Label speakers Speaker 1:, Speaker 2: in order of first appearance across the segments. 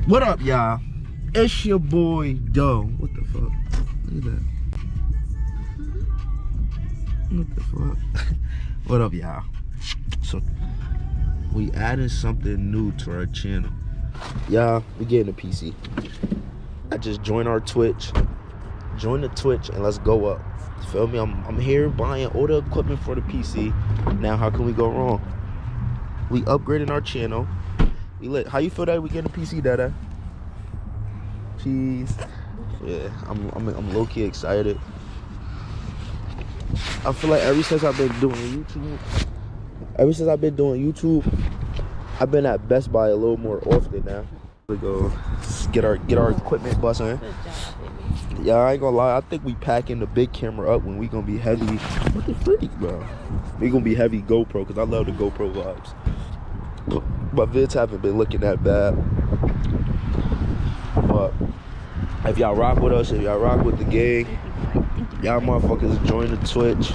Speaker 1: What up, y'all? It's your boy Doe. What the fuck? Look at that. What the fuck? What up, y'all? So we added something new to our channel. Y'all, we getting a PC. I just joined our Twitch. Join the Twitch and let's go up. Feel me? I'm here buying all the equipment for the PC. Now how can we go wrong? We upgrading our channel. We lit. How you feel that we getting a PC, Dada? Jeez. Yeah, I'm low-key excited. I feel like ever since I've been doing YouTube, I've been at Best Buy a little more often now. We go get our equipment busting. Yeah, I ain't gonna lie, I think we packing the big camera up when we gonna be heavy. What the freak, bro? We gonna be heavy GoPro, cause I love the GoPro vibes. But vids haven't been looking that bad. But if y'all rock with us, if y'all rock with the gang, y'all motherfuckers join the Twitch,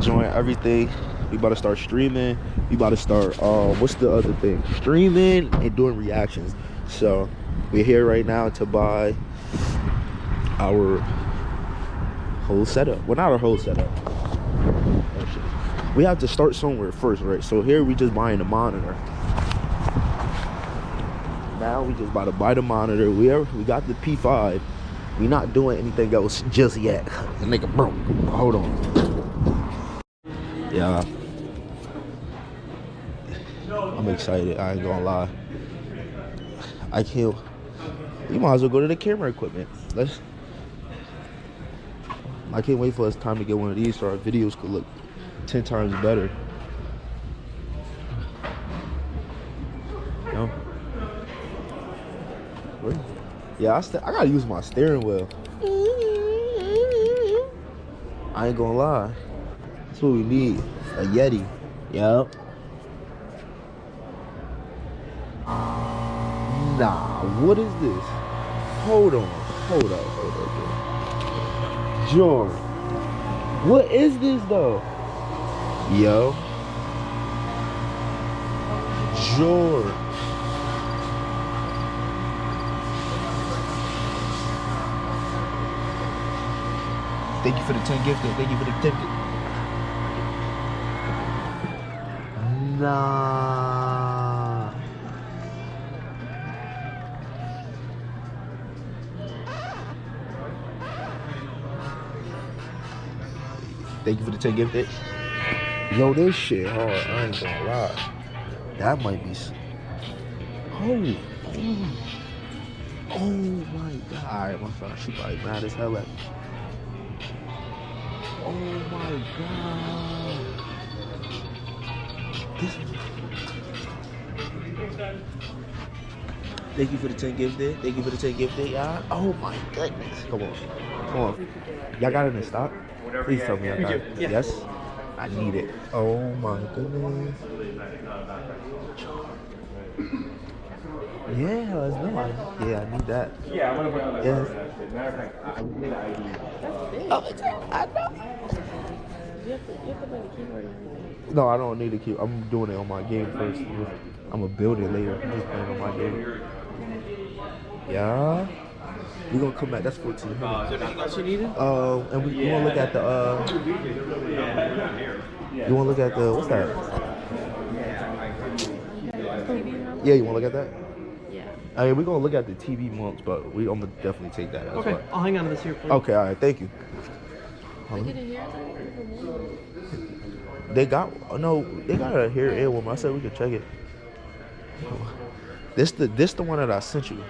Speaker 1: join everything. We about to start streaming. We about to start, what's the other thing? Streaming and doing reactions. So we're here right now to buy our whole setup. Well, not our whole setup. Oh, shit. We have to start somewhere first, right? So here we just buying the monitor. Now we just about to buy the monitor. We got the P5. We not doing anything else just yet. The nigga broke. Hold on. Yeah. I'm excited. I ain't gonna lie. I can't. You might as well go to the camera equipment. I can't wait for us time to get one of these so our videos could look 10 times better. You know? Yeah, I gotta use my steering wheel. I ain't gonna lie. That's what we need. A Yeti. Yup. Nah, what is this? Hold on. John, what is this though? Yo. John. Thank you for the 10 gifted. Thank you for the 10 gifted. Nah. Thank you for the 10 gifted. Yo, this shit hard. I ain't gonna lie. That might be. Oh my god. Alright, my friend, she probably mad as hell at me. Oh my god. Thank you for the 10 gifted. Thank you for the 10 gifted, y'all. Oh my goodness. Come on. Y'all got it in stock? Please tell me I got it. Yes? I need it. Oh my goodness. Yeah, let's go. Yeah, I need that. Yeah, I'm gonna put on that. Yes. Matter of fact, I need an ID. That's big. I know. You have to bring the keyboard. No, I don't need a key. I'm doing it on my game first. I'm gonna build it later. I'm just playing on my game. Yeah. We're gonna come back. That's 1400. That's what you needed? And we wanna look at the you wanna look at the what's that? Yeah, you wanna look at that? Yeah. I mean, we're gonna look at the TV months, but I'm gonna definitely take that. Okay, well. I'll hang on to this here for you. Okay, all right, thank you. They get a hair They got a hair and one. I said we could check it. This the one that I sent you.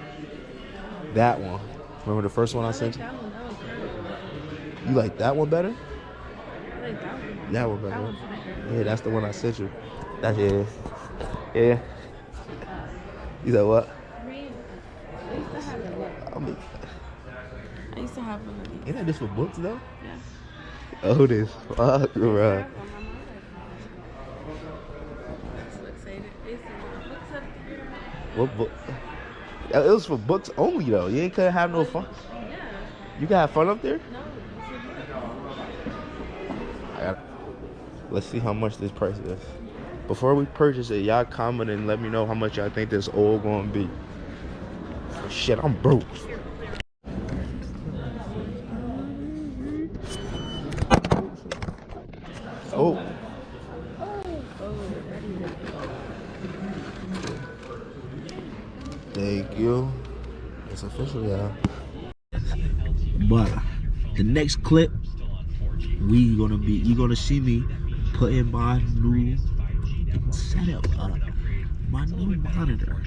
Speaker 1: That one. Remember the first one I sent you? That one. That was perfect. You like that one better? I like that one. That one better. Yeah, that's the one I sent you. That's it. Yeah. You said what? I used to have one of these. Ain't that just for books though? Yeah. Oh, this fuck, bro. What book? It was for books only though. You ain't couldn't have no fun. Yeah. You can have fun up there? No. Let's see how much this price is. Before we purchase it, y'all comment and let me know how much y'all think this oil gonna be. Shit, I'm broke. Oh. Thank you. It's official, y'all. But the next clip, you're gonna see me putting my new setup up, my new monitor.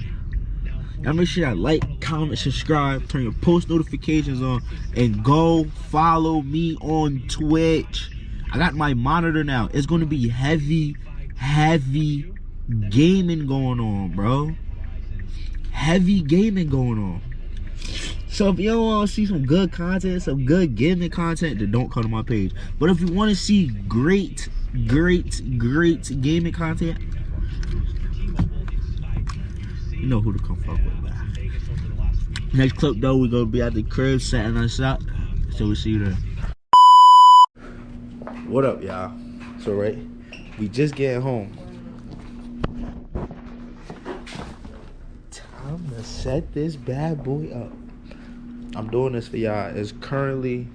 Speaker 1: Y'all make sure y'all like, comment, subscribe, turn your post notifications on, and go follow me on Twitch. I got my monitor now. It's gonna be heavy gaming going on, bro. Heavy gaming going on. So if you want to see some good content, some good gaming content, then don't come to my page. But if you want to see great gaming content, you know who to come fuck with, man. Next clip though, we're gonna be at the crib setting us up. So we'll see you there. What up, y'all? So right, we just getting home. Time to set this bad boy up. I'm doing this for y'all. It's currently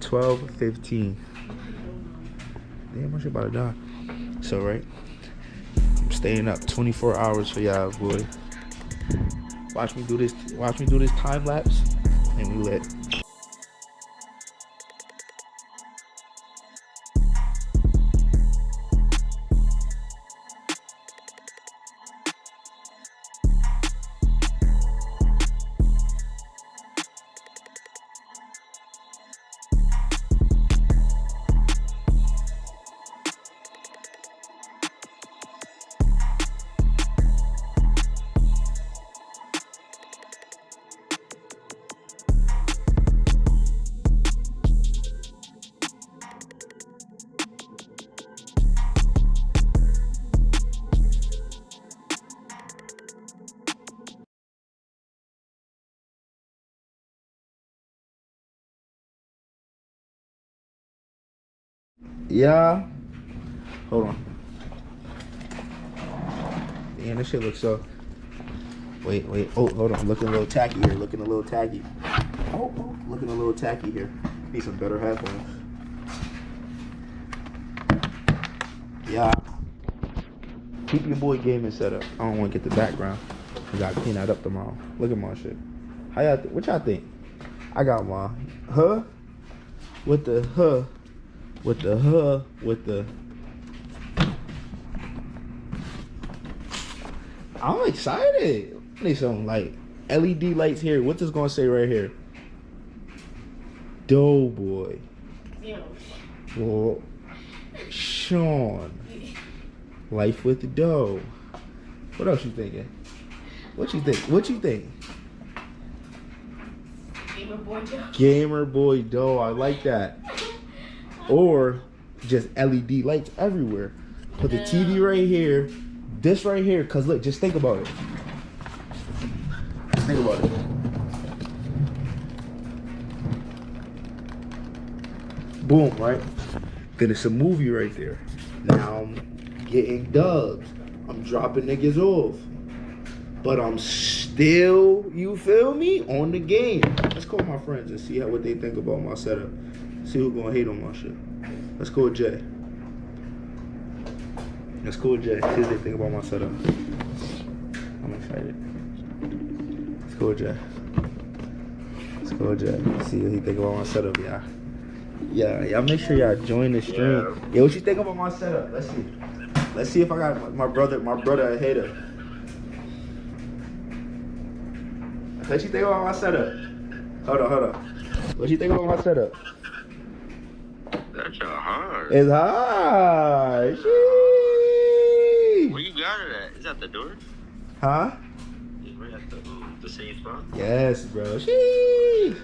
Speaker 1: 12:15. Damn, I should about to die. So right, I'm staying up 24 hours for y'all, boy. Watch me do this. Watch me do this time lapse, and we lit. Yeah. Hold on. Damn, this shit looks so. Wait. Oh, hold on. Looking a little tacky here. Looking a little tacky. Oh, looking a little tacky here. Need some better headphones. Yeah. Keep your boy gaming set up. I don't want to get the background. I gotta clean that up tomorrow. Look at my shit. How y'all? What y'all think? I got my with the I'm excited. I need some like LED lights here. What's this gonna say right here? Doughboy. Well, Sean. Life with the dough. What else you thinking? What you think? Gamer Boy Dough. I like that. Or just LED lights everywhere. Put the TV right here. This right here. Cause look, just think about it. Think about it. Boom, right? Then it's a movie right there. Now I'm getting dubs. I'm dropping niggas off. But I'm still, you feel me, on the game. Let's call my friends and see what they think about my setup. See who's gonna hate on my shit. Let's call Jay. Let's call Jay. See what they think about my setup. I'm excited. Let's call Jay. See what he think about my setup, y'all. Yeah, y'all make sure y'all join the stream. Yeah, what you think about my setup? Let's see. Let's see if I got my brother a hater. What you think about my setup? Hold on. What you think about my setup?
Speaker 2: That's hard.
Speaker 1: It's hard.
Speaker 2: Sheesh. Where you got it at? Is that the door?
Speaker 1: Huh?
Speaker 2: Is right at the same spot?
Speaker 1: Yes, bro. Sheesh.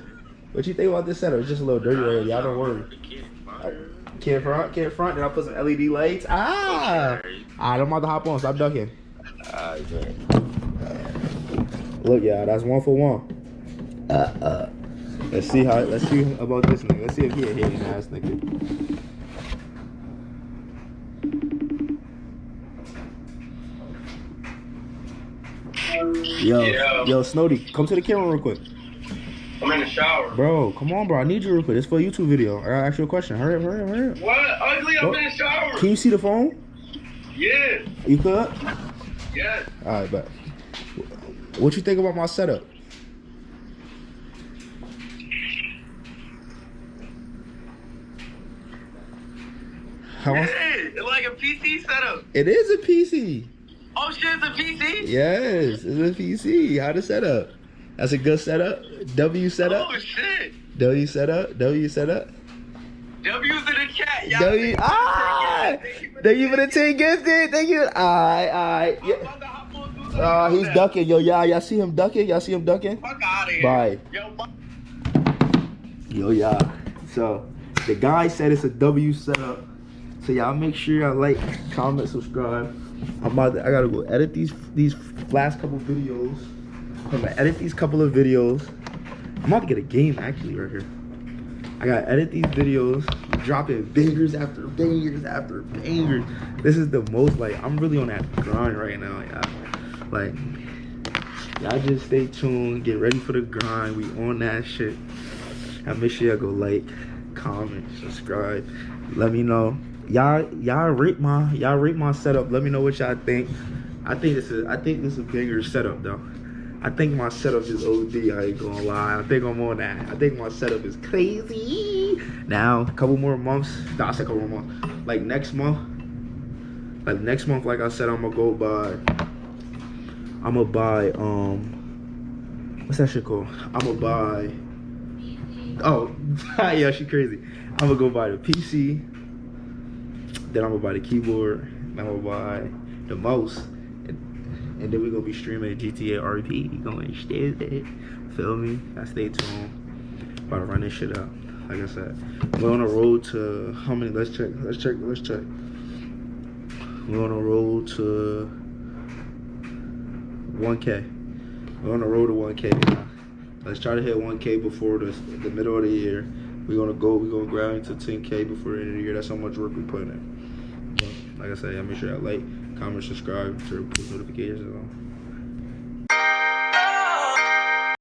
Speaker 1: What you think about this setup? It's just a little dirty right here. Y'all don't worry. Can't front. Then I'll put some LED lights. Alright, I'm about to hop on. Stop ducking. Look, y'all, that's 1 for 1. Let's see about this nigga. Let's see if he a hating ass nigga. Yo, Snowdy, come to the camera real quick.
Speaker 2: I'm in the shower.
Speaker 1: Bro, come on, bro. I need you real quick. It's for a YouTube video. I gotta ask you a question. Hurry up.
Speaker 2: What? Ugly, I'm in the shower.
Speaker 1: Can you see the phone?
Speaker 2: Yeah.
Speaker 1: You could?
Speaker 2: Yeah.
Speaker 1: Alright, bet. What you think about my setup?
Speaker 2: It's like a PC setup.
Speaker 1: It is a PC.
Speaker 2: Oh shit, it's a PC?
Speaker 1: Yes, it's a PC. How to set up? That's a good setup. W setup.
Speaker 2: Oh shit.
Speaker 1: W setup.
Speaker 2: W's in the chat. Y'all
Speaker 1: W. Thank you for the 10 gifted. Thank you. Alright. Yeah. He's ducking. Yo, y'all see him ducking? Fuck
Speaker 2: out of here.
Speaker 1: Bye.
Speaker 2: Yo,
Speaker 1: yeah. So the guy said it's a W setup. So y'all make sure y'all like, comment, subscribe. I gotta go edit these last couple videos. I'm gonna edit these couple of videos. I'm about to get a game actually right here. I gotta edit these videos, dropping bangers after bangers after bangers. This is the most, like, I'm really on that grind right now, y'all. Like, y'all just stay tuned, get ready for the grind. We on that shit. And make sure y'all go like, comment, subscribe. Let me know. Y'all rate my setup. Let me know what y'all think. I think this is a bigger setup though. I think my setup is OD. I ain't gonna lie. I think I'm on that. I think my setup is crazy. Now, a couple more months. Nah, I said a couple more months. Like next month, like I said, I'm gonna buy what's that shit called? I'm gonna buy. Oh, yeah, she crazy. I'm gonna go buy the PC. Then I'm gonna buy the keyboard. Then I'm gonna buy the mouse. And then we're gonna be streaming GTA RP. Going stupid. Feel me? I stay tuned. About to run this shit up. Like I said, we're on a road to how many? Let's check. We're on a road to 1K. We're on the road to 1K now. Let's try to hit 1K before the middle of the year. We're gonna grab into 10K before the end of the year. That's how much work we put in. Like I said, y'all make sure y'all like, comment, subscribe, turn post notifications on.